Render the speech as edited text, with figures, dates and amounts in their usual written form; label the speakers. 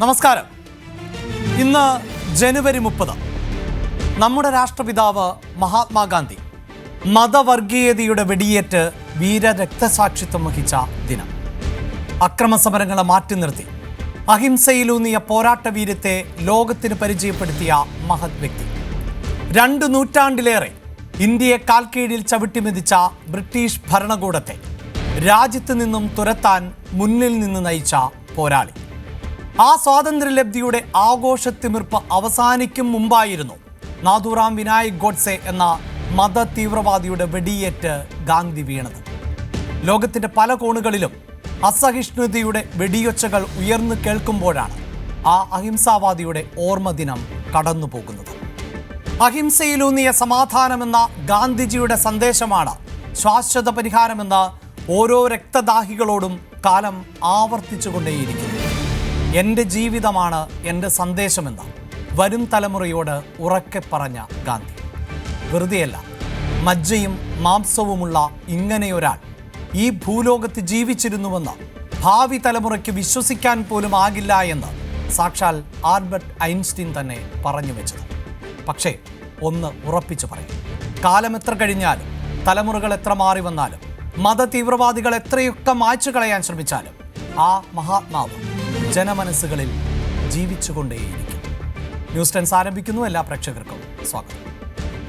Speaker 1: നമസ്കാരം. ഇന്ന് ജനുവരി 30. നമ്മുടെ രാഷ്ട്രപിതാവ് മഹാത്മാഗാന്ധി മതവർഗീയതയുടെ വെടിയേറ്റ് വീരരക്തസാക്ഷിത്വം വഹിച്ച ദിനം. അക്രമസമരങ്ങളെ മാറ്റി നിർത്തി അഹിംസയിലൂന്നിയ പോരാട്ട വീര്യത്തെ ലോകത്തിന് പരിചയപ്പെടുത്തിയ മഹത് വ്യക്തി. 2 നൂറ്റാണ്ടിലേറെ ഇന്ത്യയെ കാൽക്കീഴിൽ ചവിട്ടിമെതിച്ച ബ്രിട്ടീഷ് ഭരണകൂടത്തെ രാജ്യത്ത് നിന്നും തുരത്താൻ മുന്നിൽ നിന്ന് നയിച്ച പോരാളി. ആ സ്വാതന്ത്ര്യലബ്ധിയുടെ ആഘോഷത്തിമിർപ്പ് അവസാനിക്കും മുമ്പായിരുന്നു നാഥുറാം വിനായക് ഗോഡ്സെ എന്ന മത തീവ്രവാദിയുടെ വെടിയേറ്റ് ഗാന്ധി വീണത്. ലോകത്തിൻ്റെ പല കോണുകളിലും അസഹിഷ്ണുതയുടെ വെടിയൊച്ചകൾ ഉയർന്നു കേൾക്കുമ്പോഴാണ് ആ അഹിംസാവാദിയുടെ ഓർമ്മ ദിനം കടന്നു പോകുന്നത്. അഹിംസയിലൂന്നിയ സമാധാനമെന്ന ഗാന്ധിജിയുടെ സന്ദേശമാണ് ശാശ്വത പരിഹാരമെന്ന് ഓരോ രക്തദാഹികളോടും കാലം ആവർത്തിച്ചുകൊണ്ടേയിരിക്കുന്നു. എൻ്റെ ജീവിതമാണ് എൻ്റെ സന്ദേശമെന്ന് വരും തലമുറയോട് ഉറക്കെ പറഞ്ഞ ഗാന്ധി വെറുതെയല്ല. മജ്ജയും മാംസവുമുള്ള ഇങ്ങനെയൊരാൾ ഈ ഭൂലോകത്ത് ജീവിച്ചിരുന്നുവെന്ന് ഭാവി തലമുറയ്ക്ക് വിശ്വസിക്കാൻ പോലും ആകില്ല എന്ന് സാക്ഷാൽ ആൽബർട്ട് ഐൻസ്റ്റീൻ തന്നെ പറഞ്ഞു വെച്ചത്. പക്ഷേ ഒന്ന് ഉറപ്പിച്ചു പറയും, കാലം എത്ര കഴിഞ്ഞാലും തലമുറകൾ എത്ര മാറി വന്നാലും മത തീവ്രവാദികൾ എത്രയൊക്കെ മായ്ച്ചു കളയാൻ ശ്രമിച്ചാലും ആ മഹാത്മാവ് ജനമനസ്സുകളിൽ ജീവിച്ചുകൊണ്ടേയിരിക്കും. ന്യൂസ് 10 ആരംഭിക്കുന്നു. എല്ലാ പ്രേക്ഷകർക്കും സ്വാഗതം.